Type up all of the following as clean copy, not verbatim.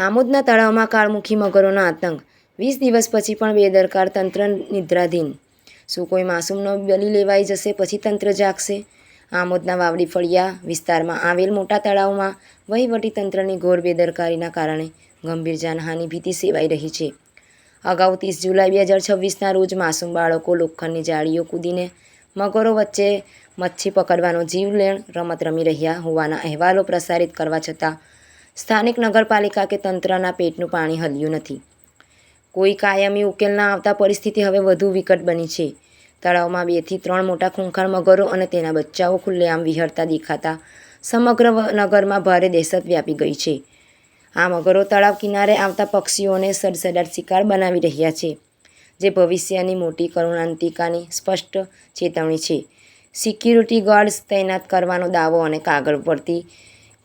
આમોદના તળાવમાં કાળમુખી મગરોનો આતંક, 20 દિવસ પછી પણ બેદરકાર તંત્ર નિદ્રાધીન. શું કોઈ માસૂમનો બલી લેવાઈ જશે પછી તંત્ર જાગશે? આમોદના વાવડી ફળિયા વિસ્તારમાં આવેલ મોટા તળાવમાં વહીવટીતંત્રની ઘોર બેદરકારીના કારણે ગંભીર જાનહાનિની ભીતિ સેવાઈ રહી છે. અગાઉ 30 જુલાઈ 2026ના રોજ માસૂમ બાળકો લોખંડની જાળીઓ કૂદીને મગરો વચ્ચે મચ્છી પકડવાનો જીવલેણ રમત રમી રહ્યા હોવાના અહેવાલો પ્રસારિત કરવા છતાં સ્થાનિક નગરપાલિકા કે તંત્રના પેટનું પાણી હલ્યું નથી. કોઈ કાયમી ઉકેલ ના આવતા પરિસ્થિતિ હવે વધુ વિકટ બની છે. તળાવમાં 2 થી 3 મોટા ખૂંખાર મગરો અને તેના બચ્ચાઓ ખુલ્લેઆમ વિહરતા દેખાતા સમગ્ર નગરમાં ભારે દહેશત વ્યાપી ગઈ છે. આ મગરો તળાવ કિનારે આવતા પક્ષીઓને સડસડાટ શિકાર બનાવી રહ્યા છે, જે ભવિષ્યની મોટી કરુણાંતિકાની સ્પષ્ટ ચેતવણી છે. સિક્યુરિટી ગાર્ડ્સ તૈનાત કરવાનો દાવો અને કાગળ પરથી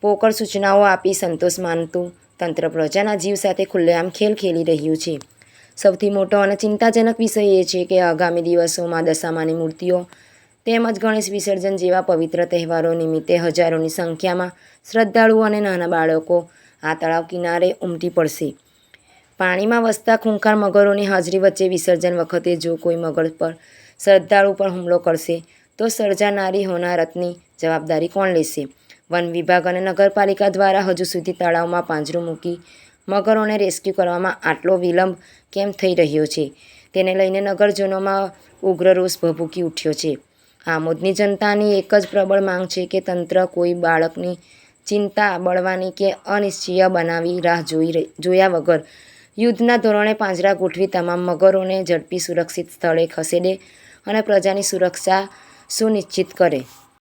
પોકળ સૂચનાઓ આપી સંતોષ માનતું તંત્ર પ્રજાના જીવ સાથે ખુલ્લેઆમ ખેલ ખેલી રહ્યું છે. સૌથી મોટો અને ચિંતાજનક વિષય એ છે કે આગામી દિવસોમાં દશામાની મૂર્તિઓ તેમજ ગણેશ વિસર્જન જેવા પવિત્ર તહેવારો નિમિત્તે હજારોની સંખ્યામાં શ્રદ્ધાળુઓ અને નાના બાળકો આ તળાવ કિનારે ઉમટી પડશે. પાણીમાં વસતા ખૂંખાર મગરોની હાજરી વચ્ચે વિસર્જન વખતે જો કોઈ મગર પર શ્રદ્ધાળુ પર હુમલો કરશે તો સર્જાનારી હોનારતની જવાબદારી કોણ લેશે? વન વિભાગ અને નગરપાલિકા દ્વારા હજુ સુધી તળાવમાં પાંજરું મૂકી મગરોને રેસ્ક્યુ કરવામાં આટલો વિલંબ કેમ થઈ રહ્યો છે, તેને લઈને નગરજનોમાં ઉગ્ર રોષ ભભૂકી ઉઠ્યો છે. આમોદની જનતાની એક જ પ્રબળ માંગ છે કે તંત્ર કોઈ બાળકની ચિંતા બળવાની કે અનિશ્ચિત બનાવી રાહ જોયા વગર યુદ્ધના ધોરણે પાંજરા ગોઠવી તમામ મગરોને ઝડપી સુરક્ષિત સ્થળે ખસેડે અને પ્રજાની સુરક્ષા સુનિશ્ચિત કરે.